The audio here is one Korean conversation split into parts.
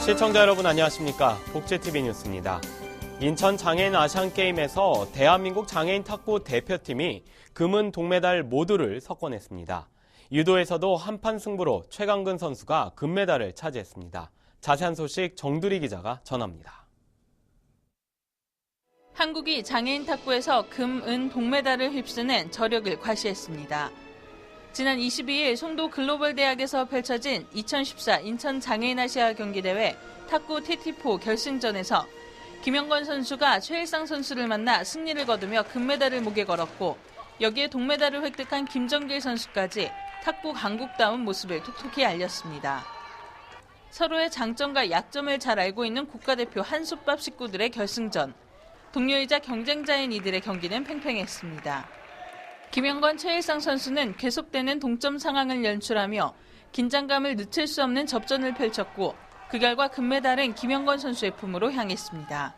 시청자 여러분 안녕하십니까? 복지TV 뉴스입니다. 인천 장애인 아시안게임에서 대한민국 장애인 탁구 대표팀이 금은 동메달 모두를 석권했습니다. 유도에서도 한판 승부로 최강근 선수가 금메달을 차지했습니다. 자세한 소식 정두리 기자가 전합니다. 한국이 장애인 탁구에서 금, 은, 동메달을 휩쓰는 저력을 과시했습니다. 지난 22일 송도 글로벌대학에서 펼쳐진 2014 인천 장애인 아시아 경기대회 탁구 TT4 결승전에서 김영건 선수가 최일상 선수를 만나 승리를 거두며 금메달을 목에 걸었고, 여기에 동메달을 획득한 김정길 선수까지 탁구 강국다운 모습을 톡톡히 알렸습니다. 서로의 장점과 약점을 잘 알고 있는 국가대표 한솥밥 식구들의 결승전. 동료이자 경쟁자인 이들의 경기는 팽팽했습니다. 김영건, 최일상 선수는 계속되는 동점 상황을 연출하며 긴장감을 늦출 수 없는 접전을 펼쳤고, 그 결과 금메달은 김영건 선수의 품으로 향했습니다.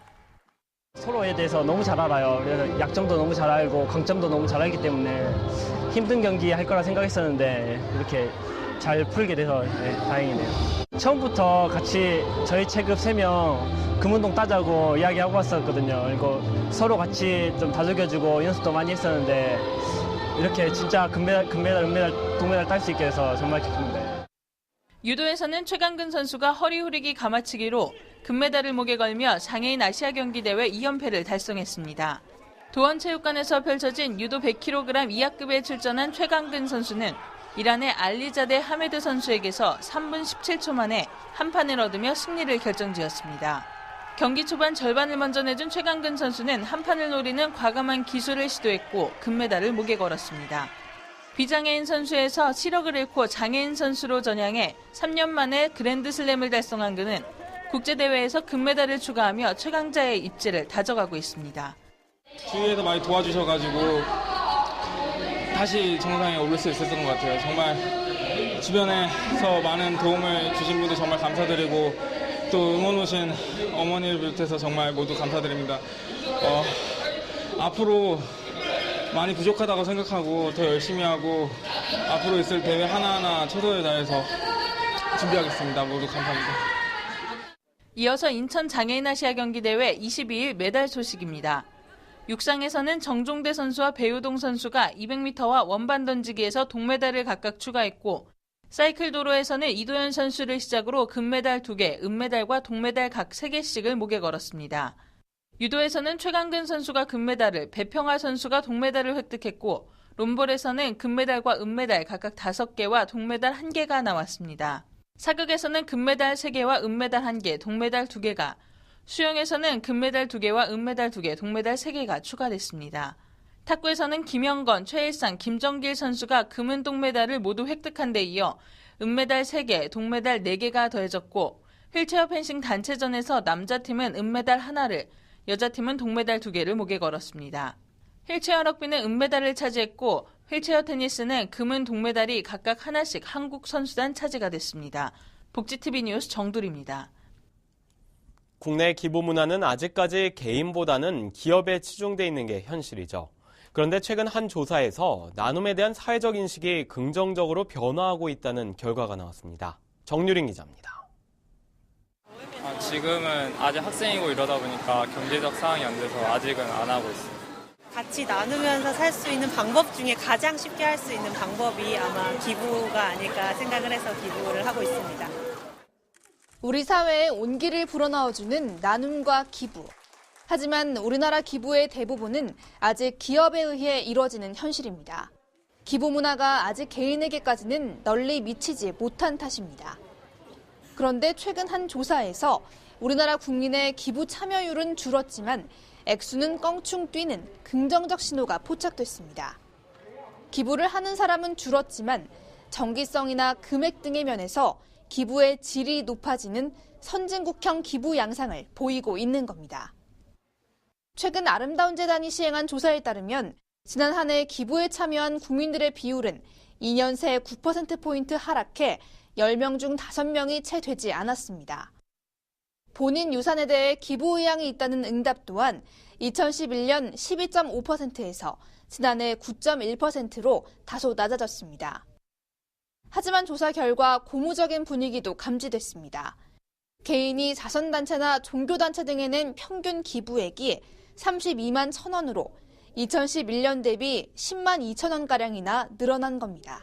서로에 대해서 너무 잘 알아요. 그래서 약점도 너무 잘 알고 강점도 너무 잘 알기 때문에 힘든 경기 할 거라 생각했었는데 이렇게 잘 풀게 돼서 다행이네요. 처음부터 같이 저희 체급 3명 금운동 따자고 이야기하고 왔었거든요. 그리고 서로 같이 좀 다독여주고 연습도 많이 했었는데 이렇게 진짜 금메달, 은메달, 동메달 딸 수 있게 돼서 정말 기쁩니다. 유도에서는 최강근 선수가 허리 후리기 가마치기로 금메달을 목에 걸며 장애인 아시아 경기대회 2연패를 달성했습니다. 도원체육관에서 펼쳐진 유도 100kg 이하급에 출전한 최강근 선수는 이란의 알리자데 하메드 선수에게서 3분 17초 만에 한 판을 얻으며 승리를 결정지었습니다. 경기 초반 절반을 먼저 내준 최강근 선수는 한 판을 노리는 과감한 기술을 시도했고 금메달을 목에 걸었습니다. 비장애인 선수에서 시력을 잃고 장애인 선수로 전향해 3년 만에 그랜드슬램을 달성한 그는 국제대회에서 금메달을 추가하며 최강자의 입지를 다져가고 있습니다. 주위에서 많이 도와주셔가지고 다시 정상에 오를 수 있었던 것 같아요. 정말 주변에서 많은 도움을 주신 분들 정말 감사드리고 또 응원 오신 어머니를 비롯해서 정말 모두 감사드립니다. 앞으로 많이 부족하다고 생각하고 더 열심히 하고 앞으로 있을 대회 하나하나 최선을 다해서 준비하겠습니다. 모두 감사합니다. 이어서 인천 장애인 아시아 경기대회 22일 메달 소식입니다. 육상에서는 정종대 선수와 배우동 선수가 200m와 원반 던지기에서 동메달을 각각 추가했고, 사이클 도로에서는 이도현 선수를 시작으로 금메달 2개, 은메달과 동메달 각 3개씩을 목에 걸었습니다. 유도에서는 최강근 선수가 금메달을, 배평화 선수가 동메달을 획득했고, 롬볼에서는 금메달과 은메달 각각 5개와 동메달 1개가 나왔습니다. 사극에서는 금메달 3개와 은메달 1개, 동메달 2개가, 수영에서는 금메달 2개와 은메달 2개, 동메달 3개가 추가됐습니다. 탁구에서는 김영건, 최일상, 김정길 선수가 금은 동메달을 모두 획득한 데 이어 은메달 3개, 동메달 4개가 더해졌고, 휠체어 펜싱 단체전에서 남자팀은 은메달 1를, 여자팀은 동메달 2개를 목에 걸었습니다. 휠체어 럭비는 은메달을 차지했고, 휠체어 테니스는 금은 동메달이 각각 하나씩 한국 선수단 차지가 됐습니다. 복지TV 뉴스 정두리입니다. 국내 기부 문화는 아직까지 개인보다는 기업에 치중돼 있는 게 현실이죠. 그런데 최근 한 조사에서 나눔에 대한 사회적 인식이 긍정적으로 변화하고 있다는 결과가 나왔습니다. 정유린 기자입니다. 지금은 아직 학생이고 이러다 보니까 경제적 상황이 안 돼서 아직은 안 하고 있어요. 같이 나누면서 살 수 있는 방법 중에 가장 쉽게 할 수 있는 방법이 아마 기부가 아닐까 생각을 해서 기부를 하고 있습니다. 우리 사회에 온기를 불어넣어주는 나눔과 기부. 하지만 우리나라 기부의 대부분은 아직 기업에 의해 이루어지는 현실입니다. 기부 문화가 아직 개인에게까지는 널리 미치지 못한 탓입니다. 그런데 최근 한 조사에서 우리나라 국민의 기부 참여율은 줄었지만 액수는 껑충 뛰는 긍정적 신호가 포착됐습니다. 기부를 하는 사람은 줄었지만 정기성이나 금액 등의 면에서 기부의 질이 높아지는 선진국형 기부 양상을 보이고 있는 겁니다. 최근 아름다운 재단이 시행한 조사에 따르면 지난 한 해 기부에 참여한 국민들의 비율은 2년 새 9%포인트 하락해 10명 중 5명이 채 되지 않았습니다. 본인 유산에 대해 기부 의향이 있다는 응답 또한 2011년 12.5%에서 지난해 9.1%로 다소 낮아졌습니다. 하지만 조사 결과 고무적인 분위기도 감지됐습니다. 개인이 자선단체나 종교단체 등에 낸 평균 기부액이 32만 1,000원으로 2011년 대비 10만 2천 원가량이나 늘어난 겁니다.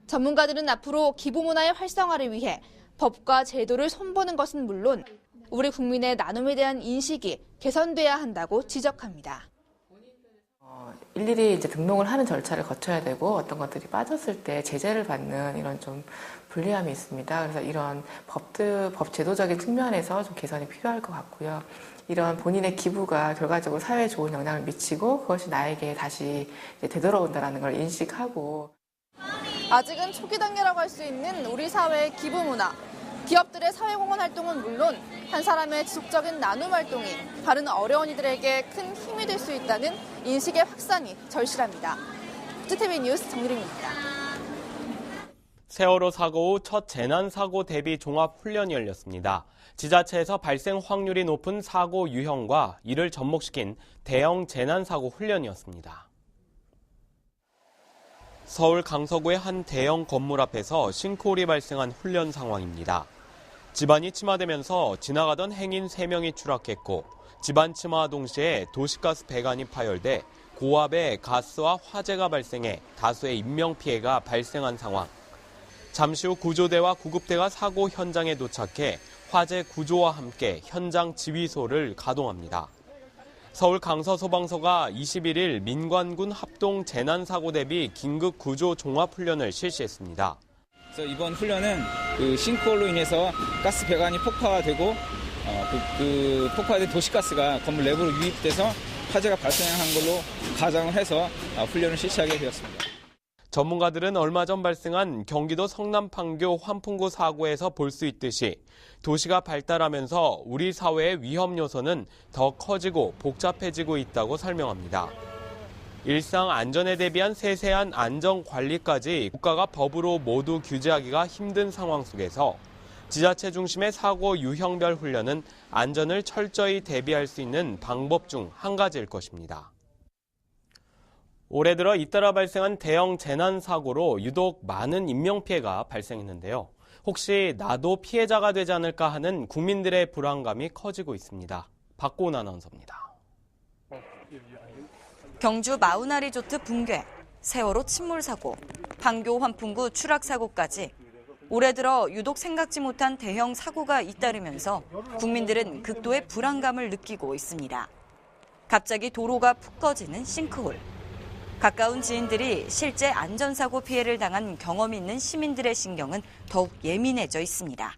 전문가들은 앞으로 기부 문화의 활성화를 위해 법과 제도를 손보는 것은 물론 우리 국민의 나눔에 대한 인식이 개선돼야 한다고 지적합니다. 일일이 이제 등록을 하는 절차를 거쳐야 되고 어떤 것들이 빠졌을 때 제재를 받는 이런 좀 불리함이 있습니다. 그래서 이런 법 제도적인 측면에서 좀 개선이 필요할 것 같고요. 이런 본인의 기부가 결과적으로 사회에 좋은 영향을 미치고 그것이 나에게 다시 되돌아온다는 걸 인식하고. 아직은 초기 단계라고 할 수 있는 우리 사회의 기부 문화. 기업들의 사회공헌 활동은 물론 한 사람의 지속적인 나눔 활동이 다른 어려운 이들에게 큰 힘이 될 수 있다는 인식의 확산이 절실합니다. 국제TV 뉴스 정유림입니다. 세월호 사고 후 첫 재난사고 대비 종합훈련이 열렸습니다. 지자체에서 발생 확률이 높은 사고 유형과 이를 접목시킨 대형 재난사고 훈련이었습니다. 서울 강서구의 한 대형 건물 앞에서 싱크홀이 발생한 훈련 상황입니다. 집안이 침하되면서 지나가던 행인 3명이 추락했고 집안 침하와 동시에 도시가스 배관이 파열돼 고압의 가스와 화재가 발생해 다수의 인명피해가 발생한 상황. 잠시 후 구조대와 구급대가 사고 현장에 도착해 화재 구조와 함께 현장 지휘소를 가동합니다. 서울 강서소방서가 21일 민관군 합동 재난사고 대비 긴급 구조 종합훈련을 실시했습니다. 그래서 이번 훈련은 싱크홀로 인해서 가스 배관이 폭파가 되고 폭파된 도시가스가 건물 내부로 유입돼서 화재가 발생한 걸로 가정을 해서 훈련을 실시하게 되었습니다. 전문가들은 얼마 전 발생한 경기도 성남 판교 환풍구 사고에서 볼 수 있듯이 도시가 발달하면서 우리 사회의 위험 요소는 더 커지고 복잡해지고 있다고 설명합니다. 일상 안전에 대비한 세세한 안전관리까지 국가가 법으로 모두 규제하기가 힘든 상황 속에서 지자체 중심의 사고 유형별 훈련은 안전을 철저히 대비할 수 있는 방법 중 한 가지일 것입니다. 올해 들어 잇따라 발생한 대형 재난사고로 유독 많은 인명피해가 발생했는데요. 혹시 나도 피해자가 되지 않을까 하는 국민들의 불안감이 커지고 있습니다. 박고은 아나운서입니다. 경주 마우나 리조트 붕괴, 세월호 침몰사고, 판교 환풍구 추락사고까지 올해 들어 유독 생각지 못한 대형 사고가 잇따르면서 국민들은 극도의 불안감을 느끼고 있습니다. 갑자기 도로가 푹 꺼지는 싱크홀. 가까운 지인들이 실제 안전사고 피해를 당한 경험이 있는 시민들의 신경은 더욱 예민해져 있습니다.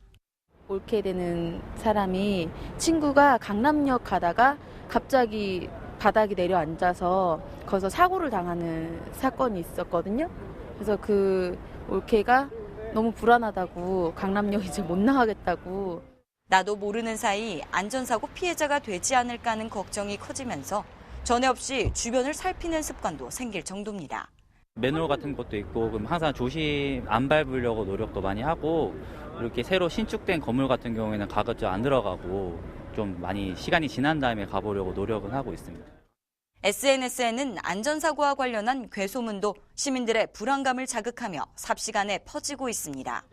옳게 되는 사람이 친구가 강남역 가다가 갑자기 바닥에 내려앉아서 거기서 사고를 당하는 사건이 있었거든요. 그래서 그 올케가 너무 불안하다고 강남역 이제 못 나가겠다고. 나도 모르는 사이 안전사고 피해자가 되지 않을까 하는 걱정이 커지면서 전에 없이 주변을 살피는 습관도 생길 정도입니다. 맨홀 같은 것도 있고 그럼 항상 조심 안 밟으려고 노력도 많이 하고 이렇게 새로 신축된 건물 같은 경우에는 가급적 안 들어가고 좀 많이 시간이 지난 다음에 가보려고 노력은 하고 있습니다. SNS에는 안전사고와 관련한 괴소문도 시민들의 불안감을 자극하며 삽시간에 퍼지고 있습니다.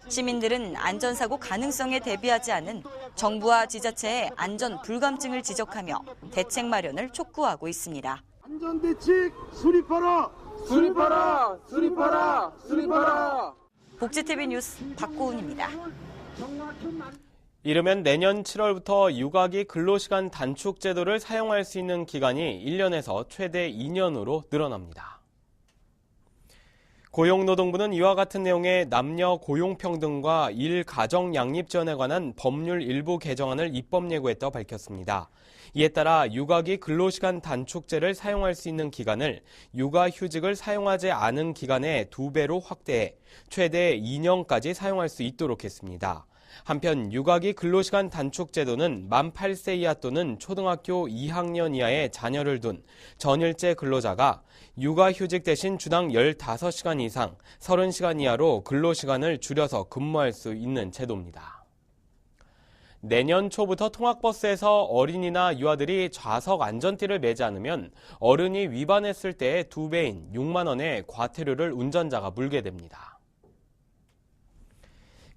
시민들은 안전사고 가능성에 대비하지 않은 정부와 지자체의 안전 불감증을 지적하며 대책 마련을 촉구하고 있습니다. 안전대책 수립하라! 수립하라! 수립하라! 수립하라! 국제TV 뉴스 박고은입니다. 이르면 내년 7월부터 육아기 근로시간 단축 제도를 사용할 수 있는 기간이 1년에서 최대 2년으로 늘어납니다. 고용노동부는 이와 같은 내용의 남녀 고용평등과 일가정양립지원에 관한 법률 일부 개정안을 입법 예고했다고 밝혔습니다. 이에 따라 육아기 근로시간 단축제를 사용할 수 있는 기간을 육아휴직을 사용하지 않은 기간의 2배로 확대해 최대 2년까지 사용할 수 있도록 했습니다. 한편 육아기 근로시간 단축 제도는 만 8세 이하 또는 초등학교 2학년 이하의 자녀를 둔 전일제 근로자가 육아휴직 대신 주당 15시간 이상 30시간 이하로 근로시간을 줄여서 근무할 수 있는 제도입니다. 내년 초부터 통학버스에서 어린이나 유아들이 좌석 안전띠를 매지 않으면 어른이 위반했을 때의 2배인 6만 원의 과태료를 운전자가 물게 됩니다.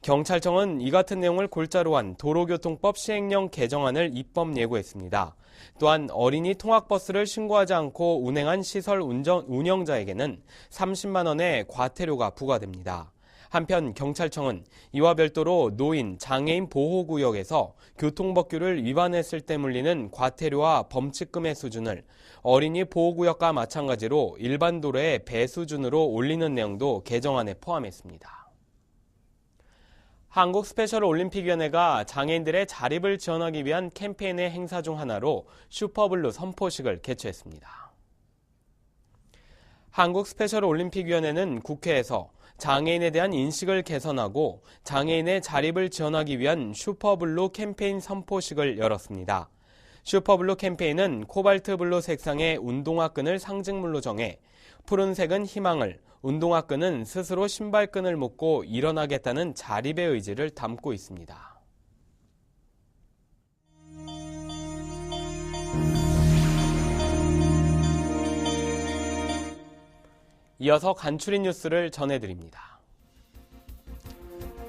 경찰청은 이 같은 내용을 골자로 한 도로교통법 시행령 개정안을 입법 예고했습니다. 또한 어린이 통학버스를 신고하지 않고 운행한 시설 운영자에게는 30만 원의 과태료가 부과됩니다. 한편 경찰청은 이와 별도로 노인, 장애인 보호구역에서 교통법규를 위반했을 때 물리는 과태료와 범칙금의 수준을 어린이 보호구역과 마찬가지로 일반 도로의 배 수준으로 올리는 내용도 개정안에 포함했습니다. 한국스페셜올림픽위원회가 장애인들의 자립을 지원하기 위한 캠페인의 행사 중 하나로 슈퍼블루 선포식을 개최했습니다. 한국스페셜올림픽위원회는 국회에서 장애인에 대한 인식을 개선하고 장애인의 자립을 지원하기 위한 슈퍼블루 캠페인 선포식을 열었습니다. 슈퍼블루 캠페인은 코발트블루 색상의 운동화끈을 상징물로 정해 푸른색은 희망을, 운동화끈은 스스로 신발끈을 묶고 일어나겠다는 자립의 의지를 담고 있습니다. 이어서 간추린 뉴스를 전해드립니다.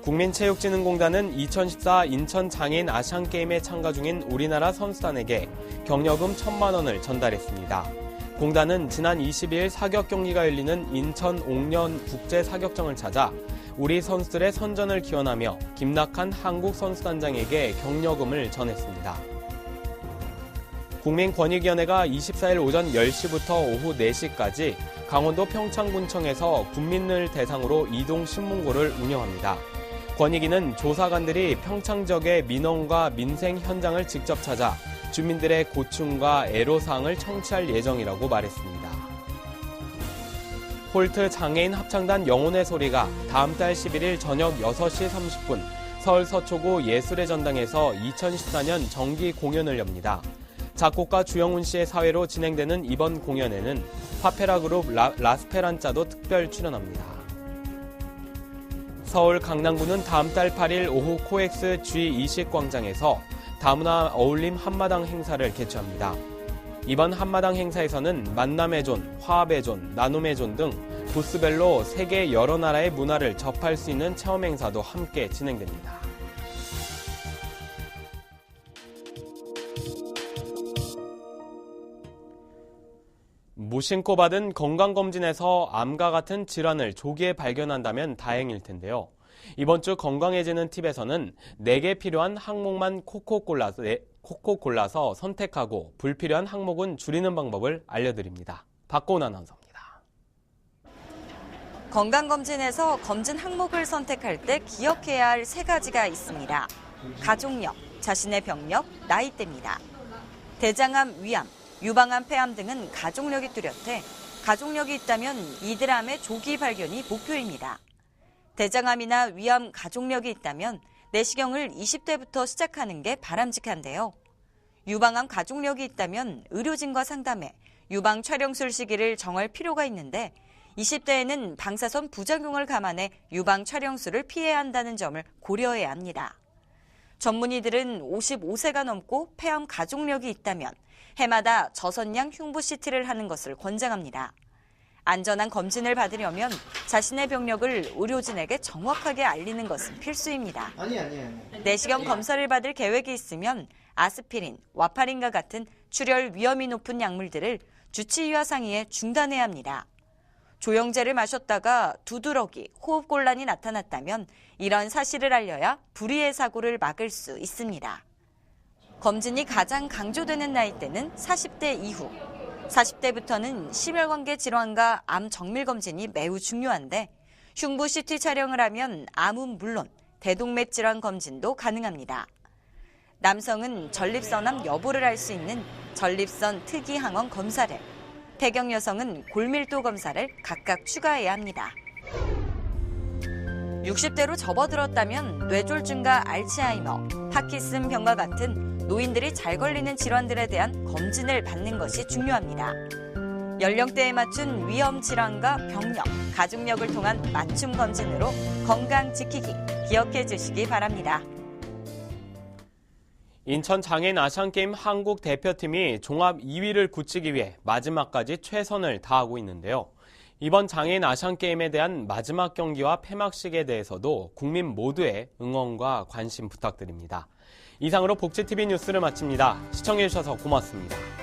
국민체육진흥공단은 2014 인천장애인 아시안게임에 참가 중인 우리나라 선수단에게 경력금 1,000만 원을 전달했습니다. 공단은 지난 22일 사격 경기가 열리는 인천 옥년 국제사격장을 찾아 우리 선수들의 선전을 기원하며 김낙한 한국선수단장에게 경력금을 전했습니다. 국민권익위원회가 24일 오전 10시부터 오후 4시까지 강원도 평창군청에서 국민을 대상으로 이동신문고를 운영합니다. 권익위는 조사관들이 평창 지역의 민원과 민생 현장을 직접 찾아 주민들의 고충과 애로사항을 청취할 예정이라고 말했습니다. 홀트 장애인 합창단 영혼의 소리가 다음 달 11일 저녁 6시 30분 서울 서초구 예술의 전당에서 2014년 정기 공연을 엽니다. 작곡가 주영훈 씨의 사회로 진행되는 이번 공연에는 파페라 그룹 라스페란자도 특별 출연합니다. 서울 강남구는 다음 달 8일 오후 코엑스 G20광장에서 다문화 어울림 한마당 행사를 개최합니다. 이번 한마당 행사에서는 만남의 존, 화합의 존, 나눔의 존 등 부스별로 세계 여러 나라의 문화를 접할 수 있는 체험 행사도 함께 진행됩니다. 무심코 받은 건강검진에서 암과 같은 질환을 조기에 발견한다면 다행일 텐데요. 이번 주 건강해지는 팁에서는 내게 필요한 항목만 콕콕 골라서 선택하고 불필요한 항목은 줄이는 방법을 알려드립니다. 박고은 아나운서입니다. 건강검진에서 검진 항목을 선택할 때 기억해야 할 3가지가 있습니다. 가족력, 자신의 병력, 나이대입니다. 대장암, 위암, 유방암, 폐암 등은 가족력이 뚜렷해 가족력이 있다면 이들 암의 조기 발견이 목표입니다. 대장암이나 위암 가족력이 있다면 내시경을 20대부터 시작하는 게 바람직한데요. 유방암 가족력이 있다면 의료진과 상담해 유방 촬영술 시기를 정할 필요가 있는데 20대에는 방사선 부작용을 감안해 유방 촬영술을 피해야 한다는 점을 고려해야 합니다. 전문의들은 55세가 넘고 폐암 가족력이 있다면 해마다 저선양 흉부 CT를 하는 것을 권장합니다. 안전한 검진을 받으려면 자신의 병력을 의료진에게 정확하게 알리는 것은 필수입니다. 내시경 검사를 받을 계획이 있으면 아스피린, 와파린과 같은 출혈 위험이 높은 약물들을 주치의와 상의해 중단해야 합니다. 조영제를 마셨다가 두드러기, 호흡곤란이 나타났다면 이런 사실을 알려야 불의의 사고를 막을 수 있습니다. 검진이 가장 강조되는 나이대는 40대 이후. 40대부터는 심혈관계 질환과 암 정밀 검진이 매우 중요한데 흉부 CT 촬영을 하면 암은 물론 대동맥 질환 검진도 가능합니다. 남성은 전립선암 여부를 알 수 있는 전립선 특이항원 검사를, 폐경 여성은 골밀도 검사를 각각 추가해야 합니다. 60대로 접어들었다면 뇌졸중과 알츠하이머, 파킨슨병과 같은 노인들이 잘 걸리는 질환들에 대한 검진을 받는 것이 중요합니다. 연령대에 맞춘 위험 질환과 병력, 가족력을 통한 맞춤 검진으로 건강 지키기 기억해 주시기 바랍니다. 인천 장애인 아시안게임 한국 대표팀이 종합 2위를 굳히기 위해 마지막까지 최선을 다하고 있는데요. 이번 장애인 아시안게임에 대한 마지막 경기와 폐막식에 대해서도 국민 모두의 응원과 관심 부탁드립니다. 이상으로 복지TV 뉴스를 마칩니다. 시청해주셔서 고맙습니다.